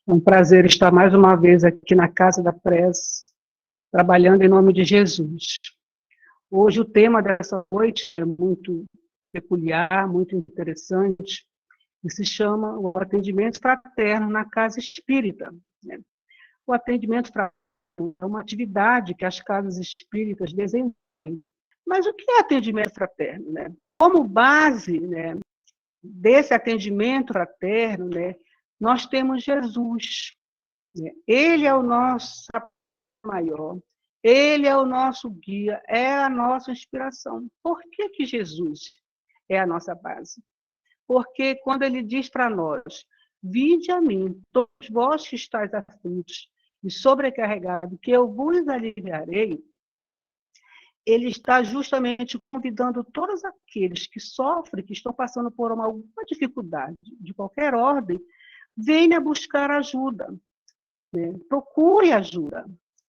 É um prazer estar mais uma vez aqui na Casa da Prece, trabalhando em nome de Jesus. Hoje o tema dessa noite é muito peculiar, muito interessante, e se chama o atendimento fraterno na casa espírita. O atendimento fraterno é uma atividade que as casas espíritas desenvolvem. Mas o que é atendimento fraterno? Como base desse atendimento fraterno, nós temos Jesus. Ele é o nosso maior, ele é o nosso guia, é a nossa inspiração. Por que Jesus é a nossa base? Porque quando ele diz para nós, vinde a mim, todos vós que estáis aflitos e sobrecarregados, que eu vos aliviarei, ele está justamente convidando todos aqueles que sofrem, que estão passando por alguma dificuldade, de qualquer ordem, venha buscar ajuda, procure ajuda.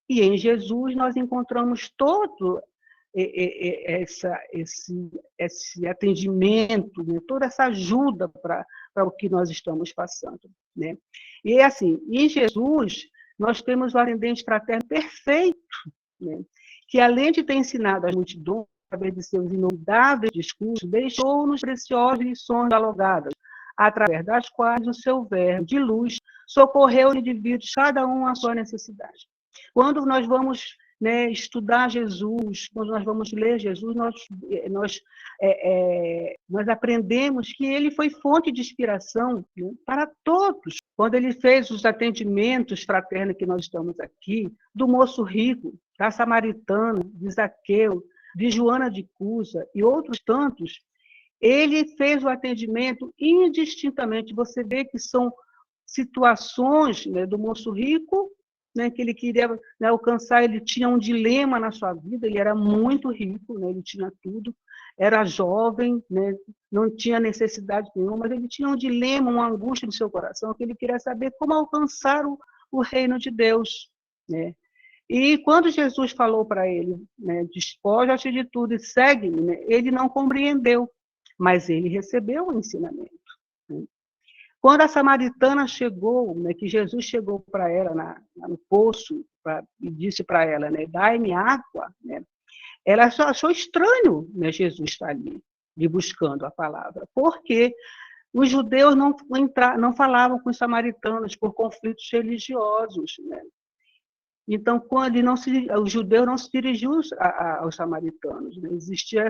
E em Jesus nós encontramos todo esse atendimento, toda essa ajuda para o que nós estamos passando. E assim, em Jesus nós temos o atendente fraterno perfeito, que além de ter ensinado as multidões, através de seus inolvidáveis discursos, deixou-nos preciosas lições dialogadas, através das quais o seu verbo de luz socorreu os indivíduos, cada um à sua necessidade. Quando nós vamos estudar Jesus, quando nós vamos ler Jesus, nós aprendemos que ele foi fonte de inspiração para todos. Quando ele fez os atendimentos fraternos que nós estamos aqui, do moço rico, da samaritana, de Zaqueu, de Joana de Cusa e outros tantos, ele fez o atendimento indistintamente. Você vê que são situações do moço rico, que ele queria alcançar, ele tinha um dilema na sua vida, ele era muito rico, ele tinha tudo, era jovem, não tinha necessidade nenhuma, mas ele tinha um dilema, uma angústia no seu coração, que ele queria saber como alcançar o reino de Deus. E quando Jesus falou para ele, despoja-te de tudo e segue-me, ele não compreendeu, mas ele recebeu o ensinamento. Quando a samaritana chegou, que Jesus chegou para ela no poço e disse para ela, dai-me água, ela achou estranho Jesus estar ali, buscando a palavra, porque os judeus não falavam com os samaritanos por conflitos religiosos. Então, quando o judeu não se dirigiu aos samaritanos, existia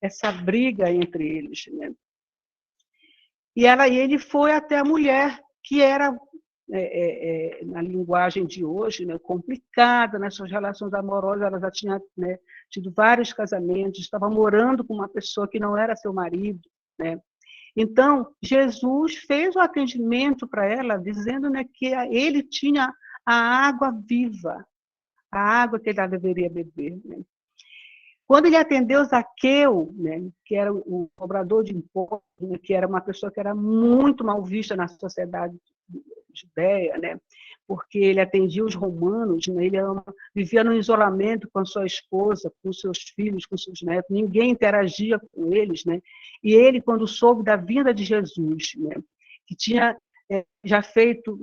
essa briga entre eles. E ele foi até a mulher, que era, na linguagem de hoje, complicada nas suas relações amorosas, ela já tinha tido vários casamentos, estava morando com uma pessoa que não era seu marido. Então, Jesus fez o atendimento para ela, dizendo que ele tinha a água viva, a água que ela deveria beber. Quando ele atendeu Zaqueu, que era o cobrador de impostos, que era uma pessoa que era muito mal vista na sociedade judeia, porque ele atendia os romanos, ele vivia no isolamento com a sua esposa, com seus filhos, com seus netos, ninguém interagia com eles. E ele, quando soube da vinda de Jesus, que tinha já feito...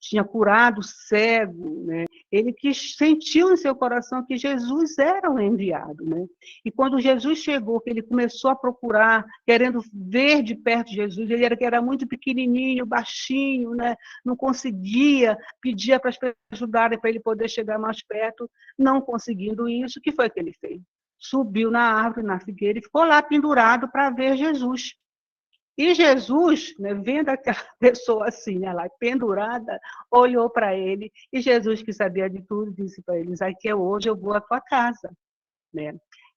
tinha curado o cego, ele sentiu em seu coração que Jesus era o enviado. E quando Jesus chegou, que ele começou a procurar, querendo ver de perto Jesus, ele era muito pequenininho, baixinho, não conseguia, pedia para as pessoas ajudarem para ele poder chegar mais perto, não conseguindo isso, o que foi que ele fez? Subiu na árvore, na figueira, e ficou lá pendurado para ver Jesus. E Jesus, vendo aquela pessoa assim, lá pendurada, olhou para ele, e Jesus, que sabia de tudo, disse para ele, Zaqueu, hoje eu vou à tua casa.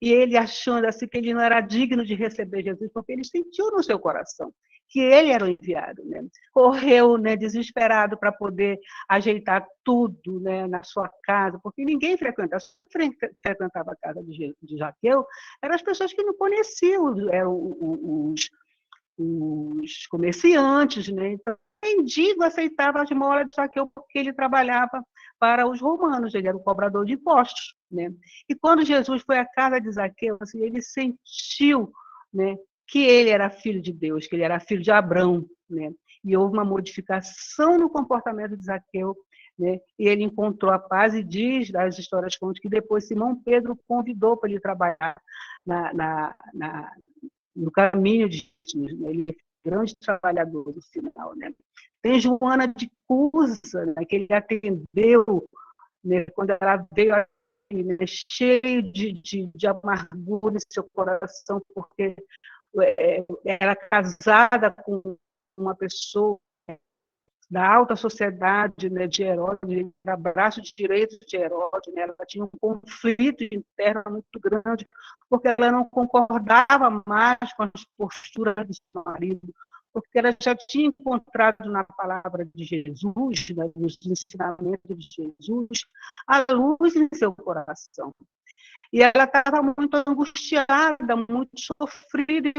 E ele, achando assim que ele não era digno de receber Jesus, porque ele sentiu no seu coração que ele era o enviado. Correu desesperado para poder ajeitar tudo na sua casa, porque ninguém frequentava a casa de Zaqueu, eram as pessoas que não conheciam, eram os comerciantes, Então, o mendigo aceitava as esmola de Zaqueu porque ele trabalhava para os romanos, ele era o cobrador de impostos. E quando Jesus foi à casa de Zaqueu, assim, ele sentiu que ele era filho de Deus, que ele era filho de Abraão. e houve uma modificação no comportamento de Zaqueu, né? E ele encontrou a paz e diz, das histórias contam, que depois Simão Pedro convidou para ele trabalhar no caminho de Jesus, né? Ele é um grande trabalhador no final, né? Tem Joana de Cusa, né, que ele atendeu, né, quando ela veio aqui, né, cheio de amargura em seu coração, porque era casada com uma pessoa da alta sociedade, né, de Herodes, era braço direito de Herodes, né, ela tinha um conflito interno muito grande, porque ela não concordava mais com as posturas do seu marido, porque ela já tinha encontrado na palavra de Jesus, né, nos ensinamentos de Jesus, a luz em seu coração. E ela estava muito angustiada, muito sofrida, e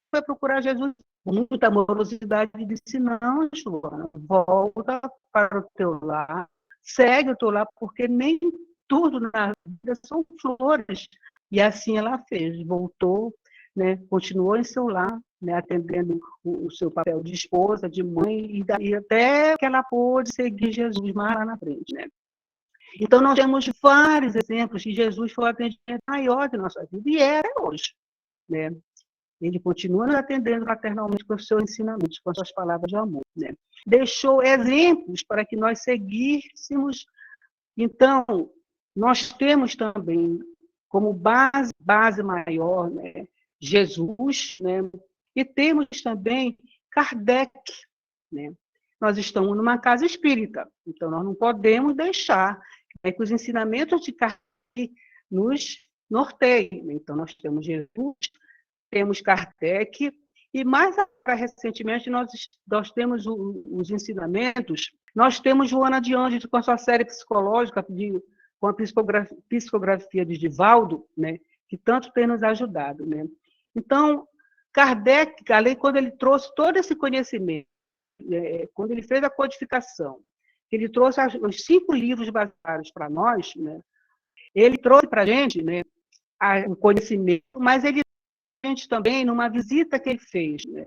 foi procurar Jesus com muita amorosidade e disse: não, Joana, volta para o teu lar, segue o teu lar, porque nem tudo na vida são flores. E assim ela fez, voltou, né, continuou em seu lar, né, atendendo o seu papel de esposa, de mãe, e daí até que ela pôde seguir Jesus mais lá na frente, né? Então, nós temos vários exemplos que Jesus foi o atendimento maior de nossa vida, e é hoje, né? Ele continua nos atendendo fraternalmente com os seus ensinamentos, com as suas palavras de amor, né? Deixou exemplos para que nós seguíssemos. Então, nós temos também como base maior, né, Jesus, né? E temos também Kardec, né? Nós estamos numa casa espírita, então nós não podemos deixar que os ensinamentos de Kardec nos norteiem. Então, nós temos Jesus, temos Kardec, e mais agora, recentemente, nós temos os ensinamentos, nós temos Joana de Ângeles com a sua série psicológica, com a psicografia de Divaldo, né, que tanto tem nos ajudado, né? Então, Kardec, além, quando ele trouxe todo esse conhecimento, quando ele fez a codificação, ele trouxe os 5 livros basilares para nós, né, ele trouxe para a gente, né, o conhecimento, mas ele gente também, numa visita que ele fez, né,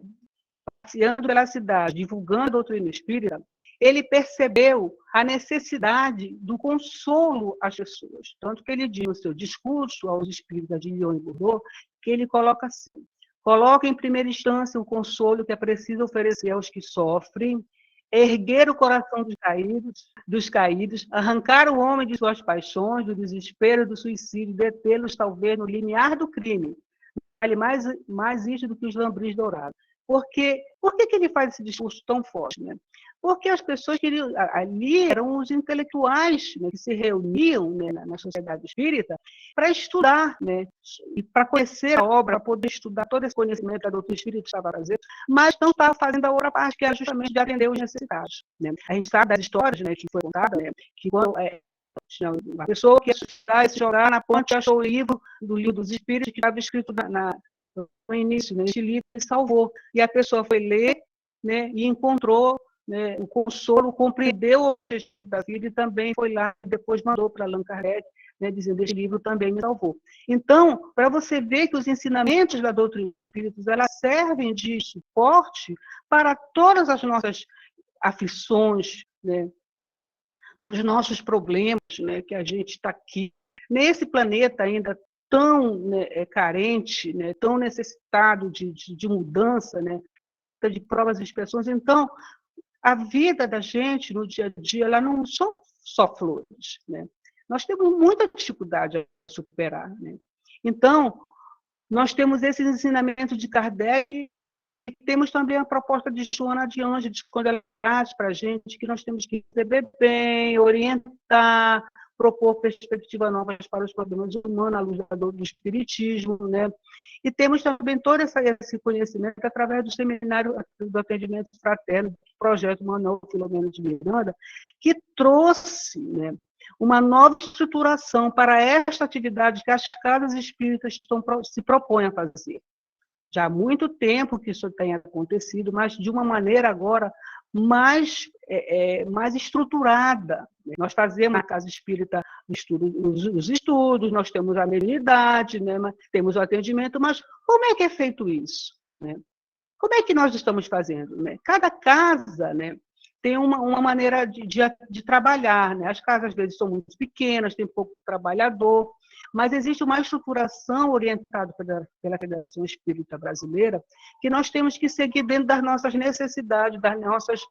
passeando pela cidade, divulgando a doutrina espírita, ele percebeu a necessidade do consolo às pessoas. Tanto que ele diz no seu discurso aos espíritas de Lyon e Bordeaux, que ele coloca assim: coloca em primeira instância o consolo que é preciso oferecer aos que sofrem, erguer o coração dos caídos, arrancar o homem de suas paixões, do desespero, do suicídio, detê-los talvez no limiar do crime. Vale mais isso do que os lambris dourados. Por que ele faz esse discurso tão forte, né? Porque as pessoas que ali eram os intelectuais, né, que se reuniam, né, na sociedade espírita para estudar, né, e para conhecer a obra, para poder estudar todo esse conhecimento que a doutrina espírita estava fazendo, mas não estava fazendo a outra parte, que era justamente de atender os necessitados, né? A gente sabe das histórias, né, que foi contada, né, que quando tinha uma pessoa que ia estudar e se jogar na ponte, achou o livro do Livro dos Espíritos, que estava escrito no início, nesse livro, e salvou. E a pessoa foi ler, né, e encontrou, né, o consolo, compreendeu o objetivo da vida e também foi lá, depois mandou para Allan Kardec, né, dizendo: esse livro também me salvou. Então, para você ver que os ensinamentos da doutrina espírita, elas servem de suporte para todas as nossas aflições, né, os nossos problemas, né, que a gente está aqui, nesse planeta ainda tão, né, carente, né, tão necessitado de mudança, né, de provas e expressões. Então, a vida da gente no dia a dia, ela não são só flores, né? Nós temos muita dificuldade a superar, né? Então, nós temos esses ensinamentos de Kardec, e temos também a proposta de Joana de Ângeles, quando ela traz para a gente que nós temos que receber bem, orientar, propor perspectivas novas para os problemas humanos, à luz do espiritismo, né? E temos também todo esse conhecimento através do seminário do atendimento fraterno, do projeto Manuel Filomeno de Miranda, que trouxe, né, uma nova estruturação para esta atividade que as casas espíritas se propõem a fazer. Já há muito tempo que isso tem acontecido, mas de uma maneira agora mais estruturada. Nós fazemos na Casa Espírita os estudos, nós temos a mediunidade, né, temos o atendimento, mas como é que é feito isso, né? Como é que nós estamos fazendo? Né? Cada casa, né, tem uma maneira de trabalhar. Né? As casas, às vezes, são muito pequenas, tem pouco trabalhador, mas existe uma estruturação orientada pela Federação Espírita Brasileira que nós temos que seguir dentro das nossas necessidades, das nossas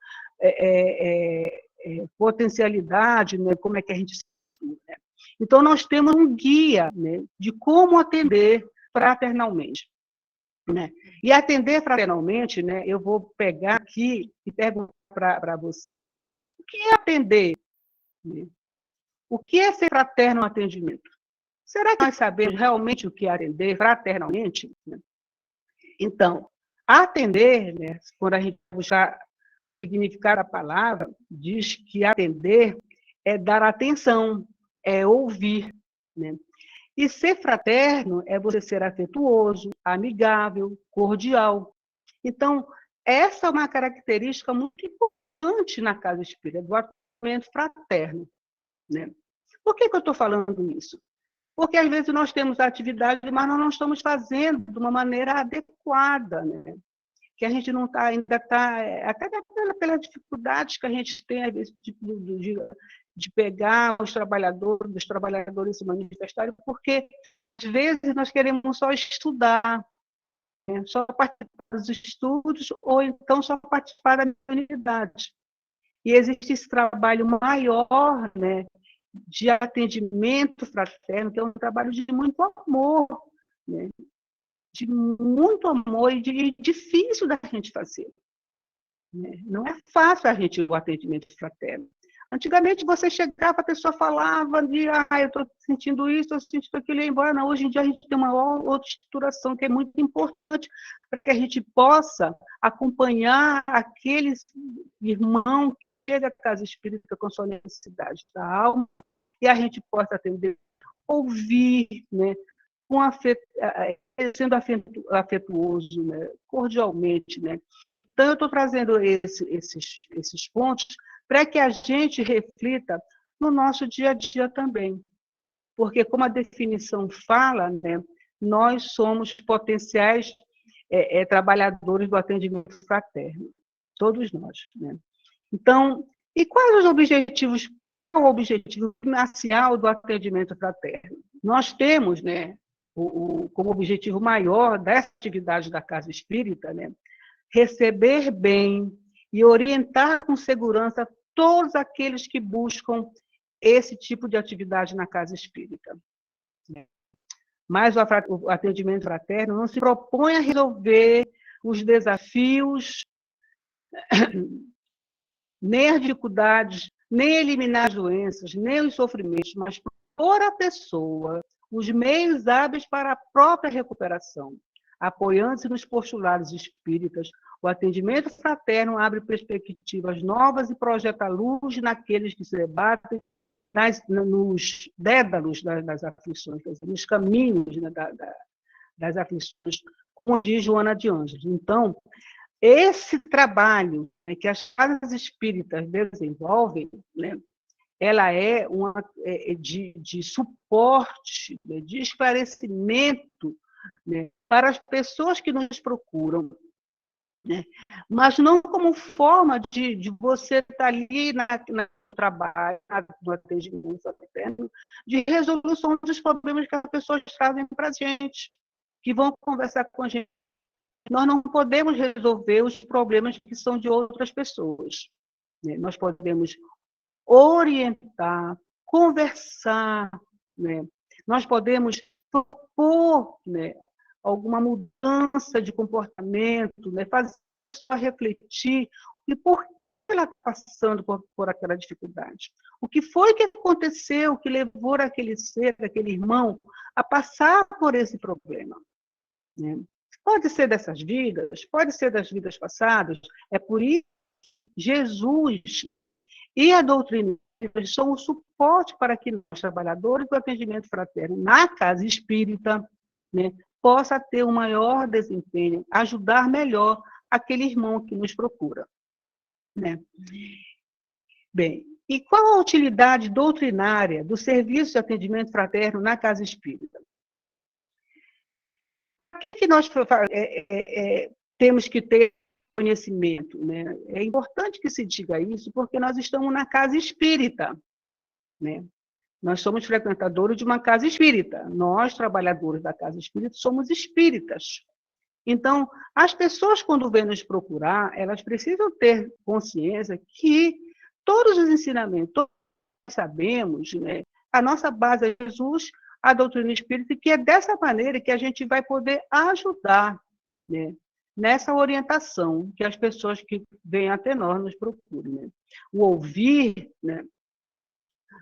potencialidades, né? Como é que a gente... Né? Então, nós temos um guia, né, de como atender fraternalmente. Né? E atender fraternalmente, né, eu vou pegar aqui e perguntar para você, o que é atender? Né? O que é ser fraterno no atendimento? Será que nós sabemos realmente o que é atender fraternalmente? Né? Então, atender, né, quando a gente buscar significar a palavra, diz que atender é dar atenção, é ouvir. Né? E ser fraterno é você ser afetuoso, amigável, cordial. Então, essa é uma característica muito importante na casa espírita, do atendimento fraterno. Né? Por que eu estou falando isso? Porque, às vezes, nós temos atividade, mas nós não estamos fazendo de uma maneira adequada. Né? Que a gente não está, ainda está, até pelas dificuldades que a gente tem, às vezes, de pegar os trabalhadores se manifestarem, porque, às vezes, nós queremos só estudar, né? Só participar dos estudos, ou então só participar da unidade. E existe esse trabalho maior, né, de atendimento fraterno, que é um trabalho de muito amor, né? De muito amor e difícil da gente fazer. Né? Não é fácil o atendimento fraterno. Antigamente, você chegava, a pessoa falava de eu estou sentindo isso, estou sentindo aquilo, e ia embora. Não, hoje em dia, a gente tem uma outra estruturação que é muito importante para que a gente possa acompanhar aqueles irmãos que chegam à casa espírita com sua necessidade da alma, e a gente possa atender, ouvir, né, com sendo afetuoso, né, cordialmente. Né? Então, eu estou trazendo esses pontos para que a gente reflita no nosso dia a dia também. Porque, como a definição fala, né, nós somos potenciais trabalhadores do atendimento fraterno, todos nós. Né? Então, e quais os objetivos, qual o objetivo inicial do atendimento fraterno? Nós temos, né, como objetivo maior dessa atividade da Casa Espírita, né, receber bem e orientar com segurança todos aqueles que buscam esse tipo de atividade na Casa Espírita. Mas o atendimento fraterno não se propõe a resolver os desafios, nem as dificuldades, nem eliminar as doenças, nem os sofrimentos, mas propor à pessoa os meios hábeis para a própria recuperação. Apoiando-se nos postulados espíritas, o atendimento fraterno abre perspectivas novas e projeta luz naqueles que se debatem nos dédalos das aflições, nos caminhos, né, das aflições, como diz Joana de Ângeles. Então, esse trabalho, né, que as casas espíritas desenvolvem, né, ela é de suporte, né, de esclarecimento, né, para as pessoas que nos procuram, né, mas não como forma de você estar ali no trabalho, no atendimento fraterno, de resolução dos problemas que as pessoas trazem para a gente, que vão conversar com a gente. Nós não podemos resolver os problemas que são de outras pessoas. Né? Nós podemos orientar, conversar, né? Nós podemos propor, né, alguma mudança de comportamento, né, fazer ela refletir e por que ela está passando por aquela dificuldade. O que foi que aconteceu que levou aquele ser, aquele irmão, a passar por esse problema? Né? Pode ser dessas vidas, pode ser das vidas passadas. É por isso que Jesus e a doutrina são o suporte para que nós, trabalhadores do atendimento fraterno na casa espírita, né, possa ter um maior desempenho, ajudar melhor aquele irmão que nos procura. Né? Bem, e qual a utilidade doutrinária do serviço de atendimento fraterno na casa espírita? Que nós temos que ter conhecimento, né? É importante que se diga isso, porque nós estamos na casa espírita, né? Nós somos frequentadores de uma casa espírita. Nós, trabalhadores da casa espírita, somos espíritas. Então, as pessoas, quando vêm nos procurar, elas precisam ter consciência que todos os ensinamentos, todos nós sabemos, né? A nossa base é Jesus, a doutrina espírita, e que é dessa maneira que a gente vai poder ajudar, né, nessa orientação que as pessoas que vêm até nós nos procuram. Né? O ouvir, né,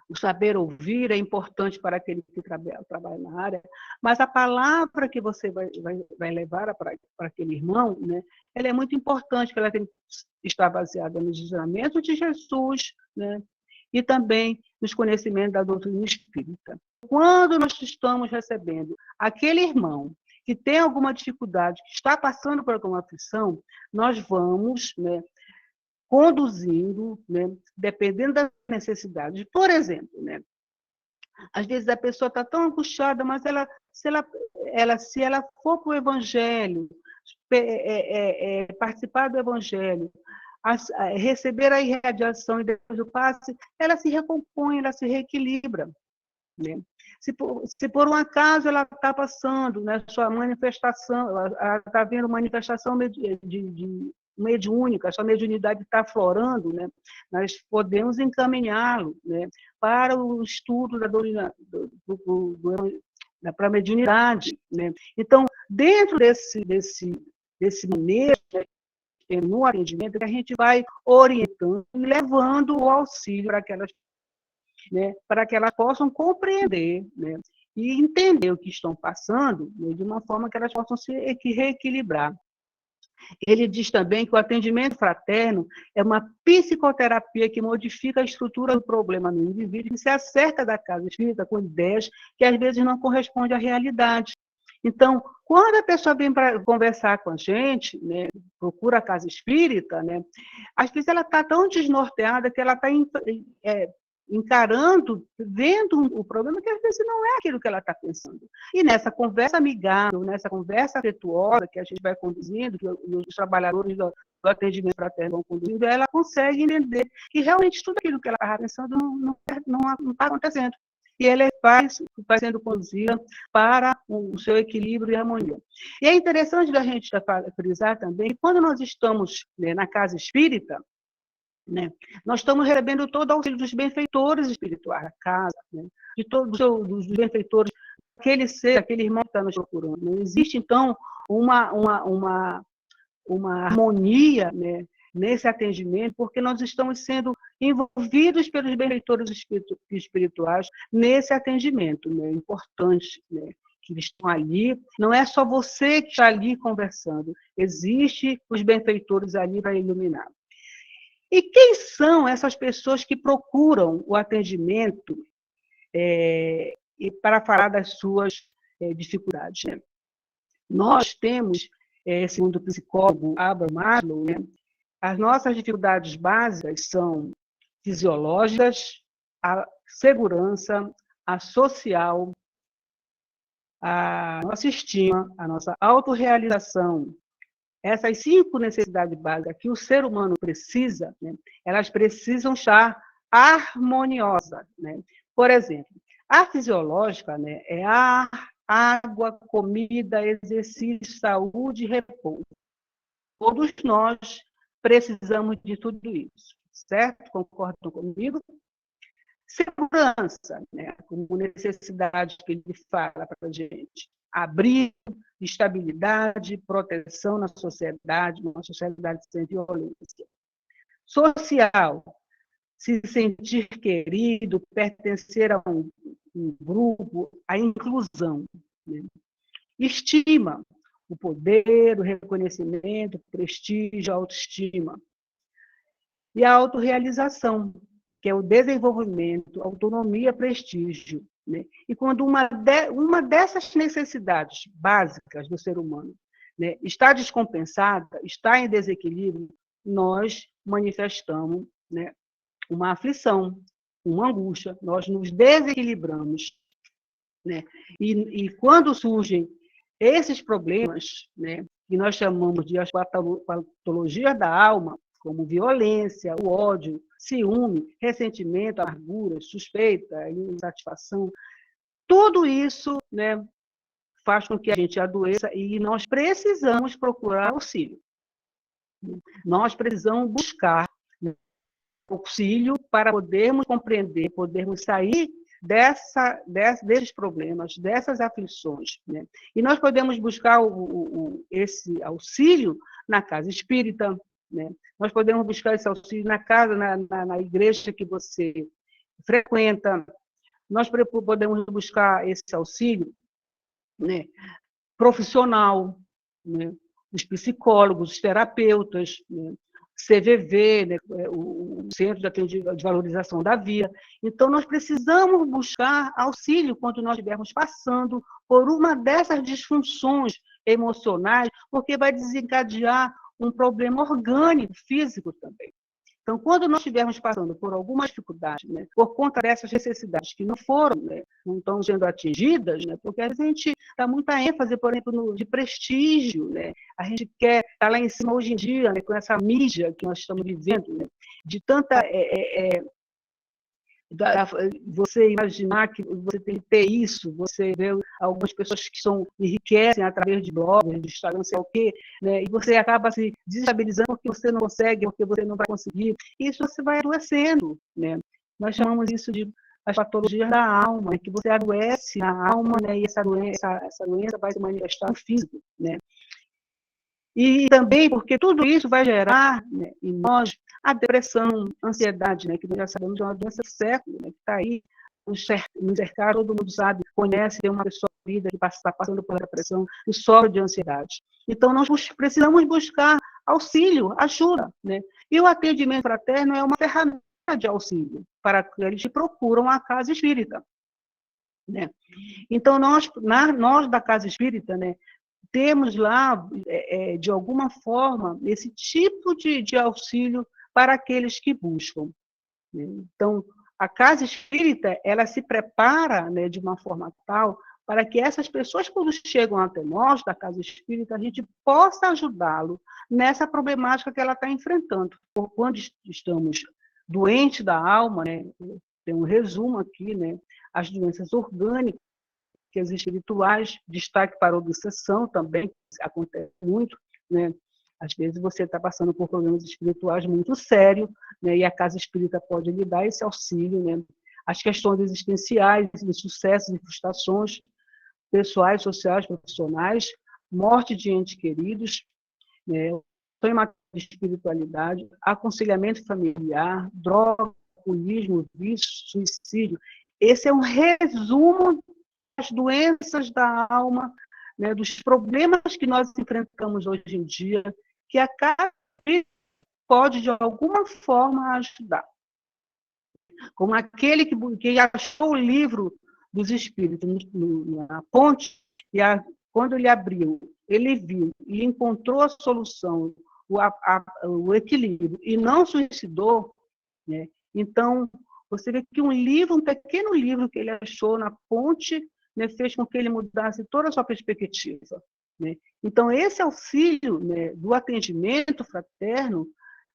o saber ouvir é importante para aquele que trabalha na área, mas a palavra que você vai levar para aquele irmão, né, ela é muito importante, porque ela tem que estar baseada nos ensinamentos de Jesus, né, e também nos conhecimentos da doutrina espírita. Quando nós estamos recebendo aquele irmão que tem alguma dificuldade, que está passando por alguma aflição, nós vamos, né, conduzindo, né, dependendo das necessidades. Por exemplo, né, às vezes a pessoa está tão angustiada, mas se ela for para o Evangelho, participar do Evangelho, receber a irradiação e depois o passe, ela se recompõe, ela se reequilibra. Né? Se por um acaso ela está passando, né, sua manifestação, ela está vendo manifestação de mediúnica, sua mediunidade está aflorando, né, nós podemos encaminhá-lo, né, para o estudo da para a mediunidade. Né? Então, dentro desse manejo, no atendimento, a gente vai orientando e levando o auxílio para aquelas, né, para que elas possam compreender, né, e entender o que estão passando, né, de uma forma que elas possam se reequilibrar. Ele diz também que o atendimento fraterno é uma psicoterapia que modifica a estrutura do problema no indivíduo e se acerca da casa espírita com ideias que às vezes não correspondem à realidade. Então, quando a pessoa vem para conversar com a gente, né, procura a casa espírita, né, às vezes ela está tão desnorteada que ela está encarando, vendo o problema que às vezes não é aquilo que ela está pensando. E nessa conversa amigável, nessa conversa afetuosa que a gente vai conduzindo, que os trabalhadores do atendimento fraterno vão conduzindo, ela consegue entender que realmente tudo aquilo que ela estava pensando não está acontecendo. E ela vai sendo conduzida para o seu equilíbrio e harmonia. E é interessante da gente frisar também que quando nós estamos, né, na casa espírita, né, nós estamos recebendo todo o auxílio dos benfeitores espirituais da casa, né, de todos os benfeitores, aquele irmão que está nos procurando. Não existe, então, uma harmonia, né, nesse atendimento, porque nós estamos sendo envolvidos pelos benfeitores espirituais nesse atendimento, né, importante, né, que eles estão ali. Não é só você que está ali conversando, existe os benfeitores ali para iluminar. E quem são essas pessoas que procuram o atendimento e para falar das suas dificuldades? Né? Nós temos, segundo o psicólogo Abraham Maslow, né, as nossas dificuldades básicas são fisiológicas, a segurança, a social, a nossa estima, a nossa autorrealização. Essas 5 necessidades básicas que o ser humano precisa, né, elas precisam estar harmoniosas. Né? Por exemplo, a fisiológica, né, é ar, água, comida, exercício, saúde e repouso. Todos nós precisamos de tudo isso, certo? Concordam comigo? Segurança, né, como necessidade que ele fala para a gente. Abrigo, estabilidade, proteção na sociedade, numa sociedade sem violência. Social, se sentir querido, pertencer a um grupo, a inclusão. Né? Estima, o poder, o reconhecimento, o prestígio, a autoestima. E a autorrealização, que é o desenvolvimento, autonomia, prestígio. Né? E quando uma dessas necessidades básicas do ser humano, né, está descompensada, está em desequilíbrio, nós manifestamos, né, uma aflição, uma angústia, nós nos desequilibramos. Né? E quando surgem esses problemas, né, que nós chamamos de as patologias da alma, como violência, o ódio, ciúme, ressentimento, amargura, suspeita, insatisfação, tudo isso, né, faz com que a gente adoeça e nós precisamos procurar auxílio. Nós precisamos buscar auxílio para podermos compreender, podermos sair desses problemas, dessas aflições. Né? E nós podemos buscar esse auxílio na casa espírita, né? Nós podemos buscar esse auxílio na casa, na igreja que você frequenta, nós podemos buscar esse auxílio, né, profissional, né, os psicólogos, os terapeutas, né, CVV, né, o Centro de Valorização da Vida. Então, nós precisamos buscar auxílio quando nós estivermos passando por uma dessas disfunções emocionais, porque vai desencadear um problema orgânico, físico também. Então, quando nós estivermos passando por alguma dificuldade, né, por conta dessas necessidades que não foram, né, não estão sendo atingidas, né, porque a gente dá muita ênfase, por exemplo, de prestígio, né, a gente quer estar lá em cima hoje em dia, né, com essa mídia que nós estamos vivendo, né, de tanta você imaginar que você tem que ter isso, você vê algumas pessoas que enriquecem através de blogs, de Instagram, não sei o quê, né? E você acaba se desestabilizando porque você não consegue, porque você não vai conseguir. E isso você vai adoecendo, né? Nós chamamos isso de as patologias da alma, né? Que você adoece na alma, né? E essa doença vai se manifestar no físico, né? E também porque tudo isso vai gerar, né, em nós a depressão, a ansiedade, né, que nós já sabemos é uma doença do século, né, que está aí nos cercar, todo mundo sabe, conhece, tem uma pessoa na vida que está passando por depressão e sofre de ansiedade. Então, nós precisamos buscar auxílio, ajuda. Né? E o atendimento fraterno é uma ferramenta de auxílio para aqueles que procuram a casa espírita. Né? Então, nós da casa espírita, né, temos lá, de alguma forma, esse tipo de auxílio para aqueles que buscam. Então, a casa espírita, ela se prepara, né, de uma forma tal para que essas pessoas, quando chegam até nós, da casa espírita, a gente possa ajudá-lo nessa problemática que ela está enfrentando. Quando estamos doentes da alma, né, tem um resumo aqui, né, as doenças orgânicas, que as espirituais, destaque para a obsessão também, acontece muito, né? Às vezes você está passando por problemas espirituais muito sérios, né? E a casa espírita pode lhe dar esse auxílio, né? As questões existenciais, insucessos e frustrações pessoais, sociais, profissionais, morte de entes queridos, né? De espiritualidade, aconselhamento familiar, droga, alcoolismo, vício, suicídio. Esse é um resumo das doenças da alma, né, dos problemas que nós enfrentamos hoje em dia, que a casa pode, de alguma forma, ajudar. Como aquele que achou o livro dos Espíritos na ponte, e quando ele abriu, ele viu e encontrou a solução, o equilíbrio, e não suicidou, né? Então, você vê que um pequeno livro que ele achou na ponte, né, fez com que ele mudasse toda a sua perspectiva. Né? Então, esse auxílio, né, do atendimento fraterno,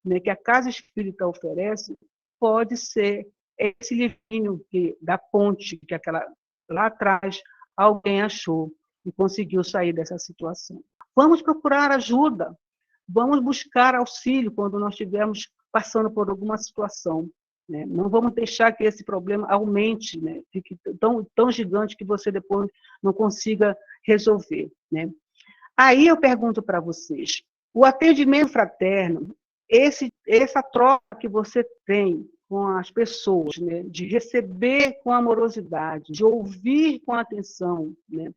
né, que a Casa Espírita oferece, pode ser esse livrinho da ponte, que lá atrás alguém achou e conseguiu sair dessa situação. Vamos procurar ajuda, vamos buscar auxílio quando nós estivermos passando por alguma situação. Né? Não vamos deixar que esse problema aumente, né? Fique tão gigante que você depois não consiga resolver. Né? Aí eu pergunto para vocês, o atendimento fraterno, essa troca que você tem com as pessoas, né? De receber com amorosidade, de ouvir com atenção, né?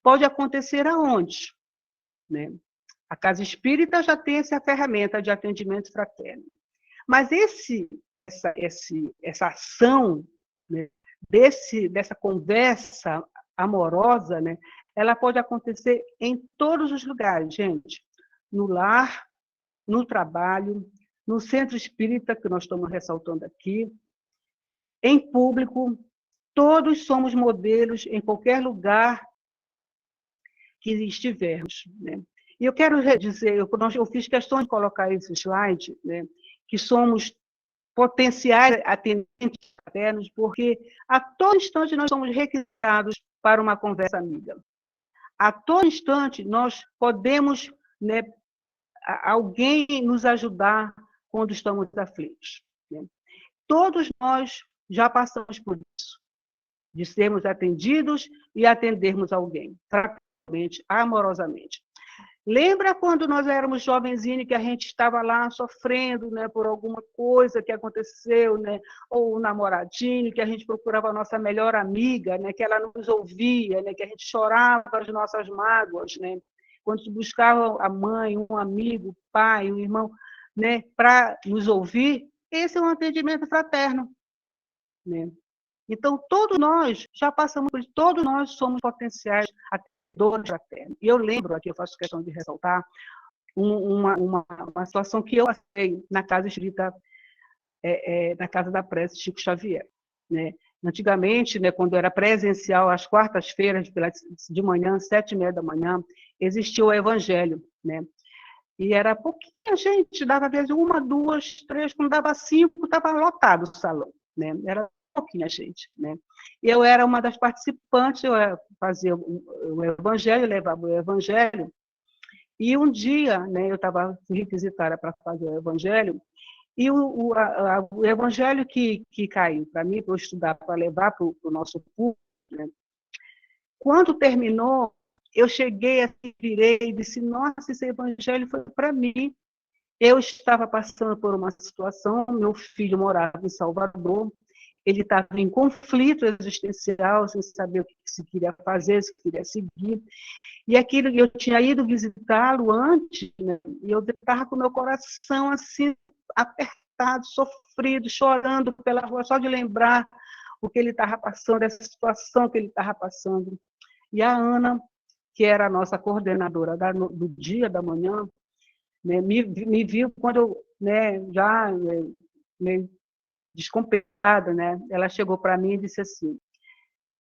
Pode acontecer aonde? Né? A Casa Espírita já tem essa ferramenta de atendimento fraterno. Mas essa ação, né, dessa conversa amorosa, né, ela pode acontecer em todos os lugares, gente. No lar, no trabalho, no centro espírita, que nós estamos ressaltando aqui, em público, todos somos modelos em qualquer lugar que estivermos. Né? E eu quero dizer, eu fiz questão de colocar esse slide, né, que somos potenciais atendentes fraternos, porque a todo instante nós somos requisitados para uma conversa amiga. A todo instante nós podemos, né, alguém nos ajudar quando estamos aflitos. Né? Todos nós já passamos por isso, de sermos atendidos e atendermos alguém, fraternalmente, amorosamente. Lembra quando nós éramos jovenzinhos que a gente estava lá sofrendo, né, por alguma coisa que aconteceu, né, ou um namoradinho, que a gente procurava a nossa melhor amiga, né, que ela nos ouvia, né, que a gente chorava as nossas mágoas, né, quando se buscava a mãe, um amigo, um pai, um irmão, né, para nos ouvir, esse é um atendimento fraterno, né? Então, todos nós já passamos por isso, todos nós somos potenciais atendedores fraternos. E eu lembro, aqui eu faço questão de ressaltar, uma situação que eu passei na Casa Espírita, na Casa da Prece Chico Xavier. Né? Antigamente, né, quando era presencial, às quartas-feiras, de manhã, 7h30 da manhã, existia o Evangelho. Né? E era pouquinha gente, dava às vezes 1, 2, 3, quando dava 5, estava lotado o salão. Né? Era pouquinha gente. Né? Eu era uma das participantes, eu fazia o Evangelho, levava o Evangelho, e um dia, né, eu estava requisitada para fazer o Evangelho, e o Evangelho que caiu para mim, para eu estudar, para levar para o nosso público, né? Quando terminou, eu cheguei, assim, virei e disse, nossa, esse Evangelho foi para mim. Eu estava passando por uma situação, meu filho morava em Salvador, ele estava em conflito existencial, sem saber o que se queria fazer, se queria seguir. E aquilo, eu tinha ido visitá-lo antes, né? E eu estava com meu coração assim, apertado, sofrido, chorando pela rua, só de lembrar o que ele estava passando, essa situação que ele estava passando. E a Ana, que era a nossa coordenadora do dia, da manhã, né, me viu quando eu, né, já meio descompensada, né? Ela chegou para mim e disse assim,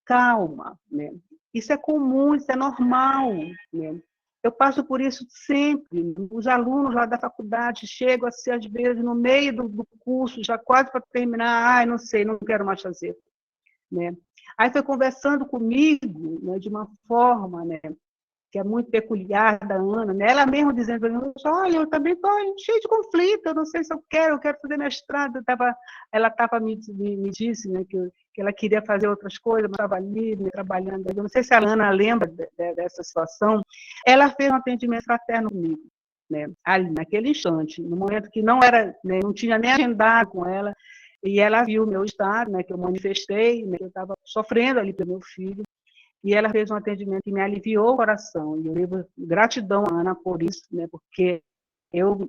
calma, né? Isso é comum, isso é normal, né? Eu passo por isso sempre. Os alunos lá da faculdade chegam assim, às vezes, no meio do curso, já quase para terminar, não sei, não quero mais fazer. Né? Aí foi conversando comigo, né, de uma forma, né, que é muito peculiar da Ana, né? Ela mesma dizendo para mim, olha, eu também estou cheio de conflito, eu não sei se eu quero fazer mestrado. Ela me disse, né, que ela queria fazer outras coisas, mas estava ali, né, trabalhando. Eu não sei se a Ana lembra dessa situação. Ela fez um atendimento fraterno comigo, né, ali, naquele instante, no momento que não era, né, não tinha nem agendado com ela, e ela viu o meu estado, né, que eu manifestei, né, que eu estava sofrendo ali pelo meu filho, e ela fez um atendimento que me aliviou o coração. E eu devo gratidão a Ana por isso, né, porque eu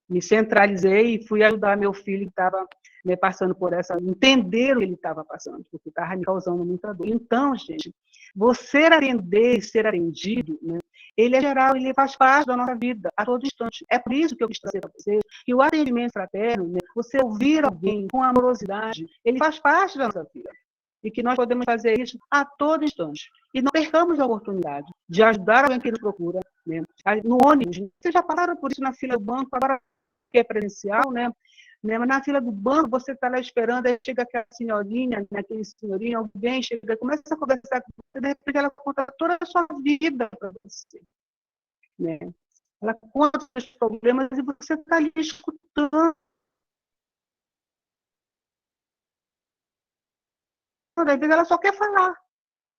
me centralizei e fui ajudar meu filho que estava, né, passando por essa, entender o que ele estava passando, porque estava me causando muita dor. Então, gente, você atender e ser atendido, né, ele é geral, ele faz parte da nossa vida, a todo instante. É por isso que eu quis trazer para vocês que o atendimento fraterno, né, você ouvir alguém com amorosidade, ele faz parte da nossa vida. E que nós podemos fazer isso a todo instante. E não percamos a oportunidade de ajudar alguém que nos procura. Né? No ônibus, vocês já passaram por isso na fila do banco, agora que é presencial, né? Mas na fila do banco, você está lá esperando, aí chega aquela senhorinha, né, aquele senhorinho, alguém chega, começa a conversar com você, de repente ela conta toda a sua vida para você. Né? Ela conta os problemas e você está ali escutando. Às vezes ela só quer falar.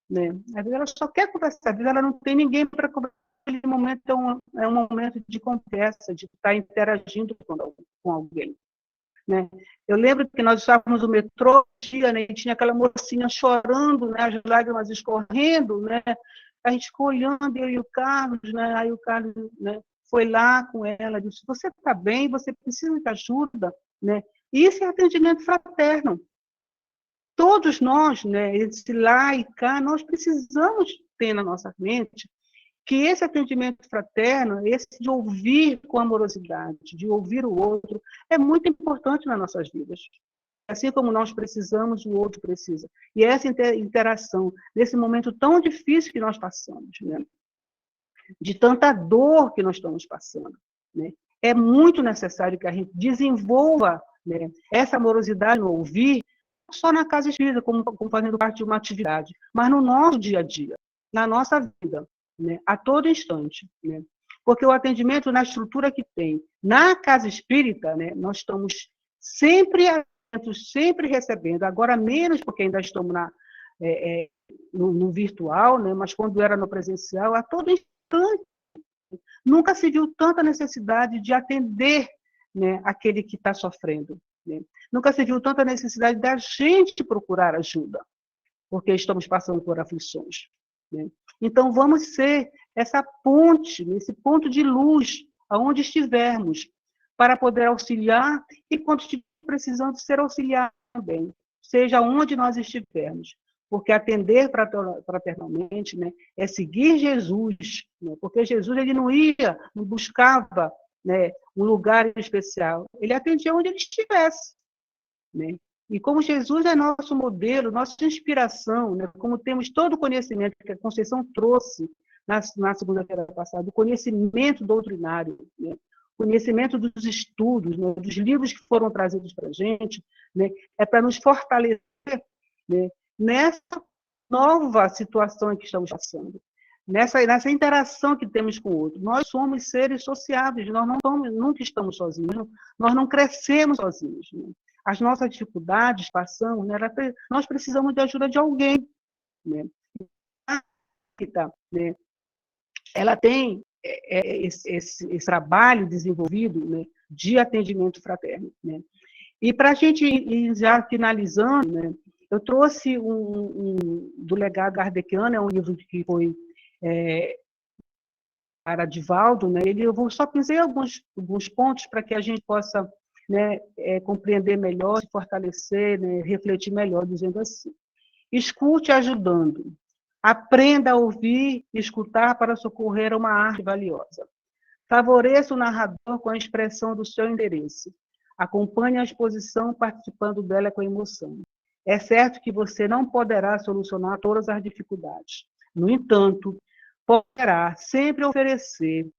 Né? Às vezes ela só quer conversar, às vezes ela não tem ninguém para conversar. Aquele momento é um momento de conversa, de estar interagindo com alguém. Né? Eu lembro que nós estávamos no metrô, né, e tinha aquela mocinha chorando, né, as lágrimas escorrendo, né? A gente ficou olhando, eu e o Carlos, né? Aí o Carlos, né, foi lá com ela, disse, você está bem, você precisa de ajuda, né? Isso é atendimento fraterno. Todos nós, né, esse lá e cá, nós precisamos ter na nossa mente que esse atendimento fraterno, esse de ouvir com amorosidade, de ouvir o outro, é muito importante nas nossas vidas. Assim como nós precisamos, o outro precisa. E essa interação, nesse momento tão difícil que nós passamos. Né? de tanta dor que nós estamos passando, né? É muito necessário que a gente desenvolva, né, essa amorosidade no ouvir, não só na casa espírita, como fazendo parte de uma atividade, mas no nosso dia a dia, na nossa vida, né, a todo instante, né? Porque o atendimento, na estrutura que tem na casa espírita, né, nós estamos sempre atentos, sempre recebendo, agora menos porque ainda estamos no virtual, né, mas quando era no presencial, a todo instante, nunca se viu tanta necessidade de atender, né, aquele que está sofrendo, né? Nunca se viu tanta necessidade da gente procurar ajuda, porque estamos passando por aflições, né? Então, vamos ser essa ponte, esse ponto de luz, aonde estivermos, para poder auxiliar e, quando estiver precisando, ser auxiliado também, seja onde nós estivermos. Porque atender fraternalmente, né, é seguir Jesus, né? Porque Jesus ele não ia, não buscava, né, um lugar especial, ele atendia onde ele estivesse, né? E como Jesus é nosso modelo, nossa inspiração, né? Como temos todo o conhecimento que a Conceição trouxe na segunda-feira passada, o conhecimento doutrinário, né? Conhecimento dos estudos, né? Dos livros que foram trazidos para a gente, né? É para nos fortalecer, né? Nessa nova situação em que estamos passando, nessa interação que temos com o outro. Nós somos seres sociáveis, nós nunca estamos sozinhos, nós não crescemos sozinhos, né? As nossas dificuldades passamos, né? Nós precisamos de ajuda de alguém, né? Né? Ela tem esse trabalho desenvolvido, né, de atendimento fraterno, né? E para a gente ir já finalizando, né, eu trouxe do legado kardeciano, é um livro que foi para Divaldo, né? Eu vou só pisei alguns pontos para que a gente possa, né, compreender melhor, se fortalecer, né, refletir melhor, dizendo assim: escute ajudando, aprenda a ouvir e escutar para socorrer uma arte valiosa. Favoreça o narrador com a expressão do seu interesse. Acompanhe a exposição participando dela com emoção. É certo que você não poderá solucionar todas as dificuldades. No entanto, poderá sempre oferecer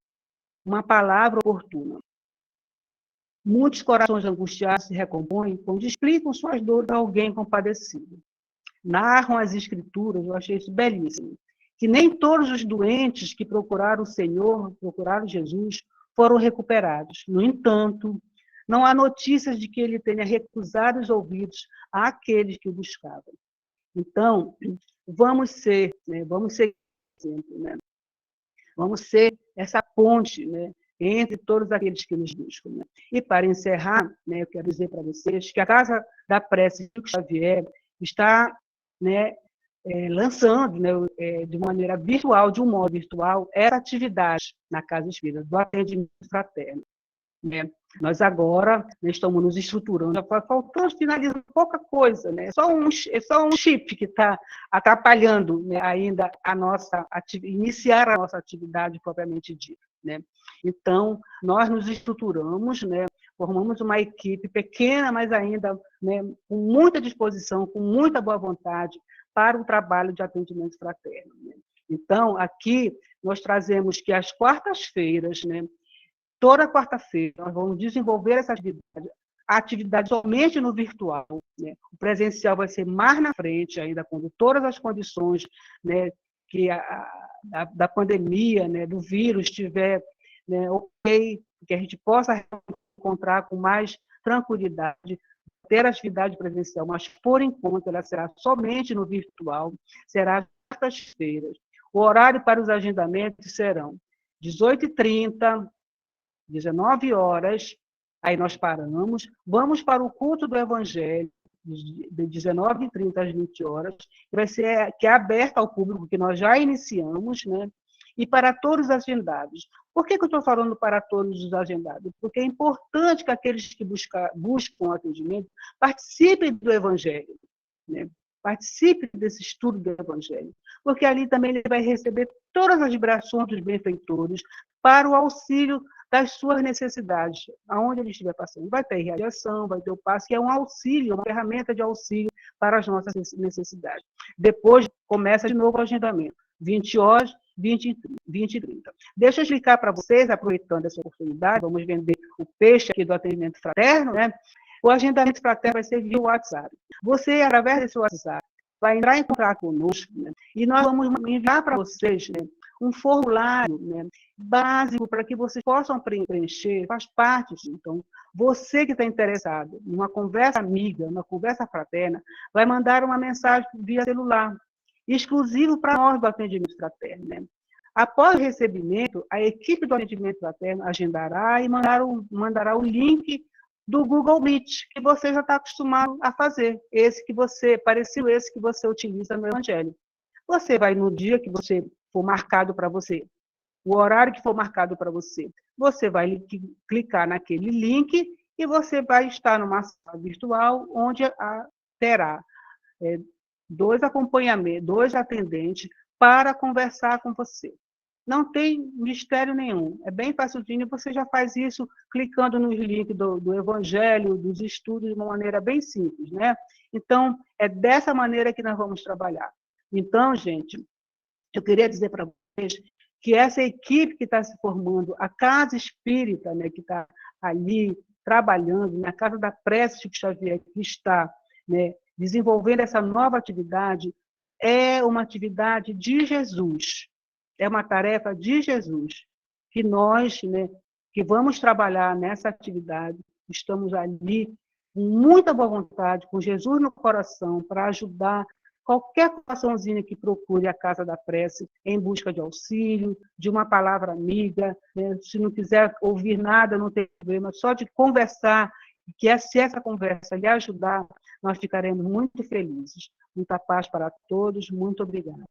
uma palavra oportuna. Muitos corações angustiados se recompõem quando explicam suas dores a alguém compadecido. Narram as escrituras, eu achei isso belíssimo, que nem todos os doentes que procuraram o Senhor, procuraram Jesus, foram recuperados. No entanto, não há notícias de que ele tenha recusado os ouvidos àqueles que o buscavam. Então, vamos ser, né, né? Vamos ser essa ponte, né, entre todos aqueles que nos buscam, né? E para encerrar, né, eu quero dizer para vocês que a Casa da Prece Chico Xavier está, né, lançando, né, de maneira virtual, de um modo virtual, essa atividade na Casa Espírita, do atendimento fraterno, né? Nós agora, né, estamos nos estruturando, já faltou finalizar pouca coisa, né? É só um chip que está atrapalhando, né, ainda iniciar a nossa atividade propriamente dita, né? Então, nós nos estruturamos, né, formamos uma equipe pequena, mas ainda, né, com muita disposição, com muita boa vontade para o trabalho de atendimento fraterno, né? Então, aqui nós trazemos que às quartas-feiras, né, toda quarta-feira, nós vamos desenvolver essa atividade, a atividade somente no virtual, né? O presencial vai ser mais na frente, ainda quando todas as condições, né, que da pandemia, né, do vírus estiver, né, ok, que a gente possa encontrar com mais tranquilidade, ter atividade presencial, mas, por enquanto, ela será somente no virtual, será às quartas-feiras. O horário para os agendamentos serão 18h30, 19 horas, aí nós paramos, vamos para o culto do Evangelho, de 19h30 às 20 horas, que é aberto ao público, que nós já iniciamos, né? E para todos os agendados. Por que eu estou falando para todos os agendados? Porque é importante que aqueles que buscam atendimento participem do Evangelho, né? Participe desse estudo do Evangelho, porque ali também ele vai receber todas as vibrações dos benfeitores para o auxílio das suas necessidades, aonde ele estiver passando. Vai ter radiação, vai ter o passe, que é um auxílio, uma ferramenta de auxílio para as nossas necessidades. Depois começa de novo o agendamento, 20 horas, 20h30. Deixa eu explicar para vocês, aproveitando essa oportunidade, vamos vender o peixe aqui do atendimento fraterno, né? O agendamento fraterno vai ser via WhatsApp. Você, através desse WhatsApp, vai entrar em contato conosco, né? E nós vamos enviar para vocês, né, um formulário, né, básico para que vocês possam preencher, faz parte. Então, você que está interessado numa conversa amiga, uma conversa fraterna, vai mandar uma mensagem via celular, exclusivo para nós do atendimento fraterno, né? Após o recebimento, a equipe do atendimento fraterno agendará e mandará o link do Google Meet, que você já está acostumado a fazer, parecido esse que você utiliza no Evangelho. Você vai no dia que você for marcado para você, o horário que for marcado para você, você vai clicar naquele link e você vai estar numa sala virtual onde terá dois atendentes para conversar com você. Não tem mistério nenhum, é bem facilzinho, você já faz isso clicando nos links do Evangelho, dos estudos, de uma maneira bem simples, né? Então, é dessa maneira que nós vamos trabalhar. Então, gente, eu queria dizer para vocês que essa equipe que está se formando, a Casa Espírita, né, que está ali trabalhando, na Casa da Prece Chico Xavier, que está, né, desenvolvendo essa nova atividade, é uma atividade de Jesus. É uma tarefa de Jesus, que nós, né, que vamos trabalhar nessa atividade, estamos ali com muita boa vontade, com Jesus no coração, para ajudar qualquer coraçãozinho que procure a Casa da Prece em busca de auxílio, de uma palavra amiga, né? Se não quiser ouvir nada, não tem problema, só de conversar, que se essa conversa lhe ajudar, nós ficaremos muito felizes. Muita paz para todos, muito obrigada.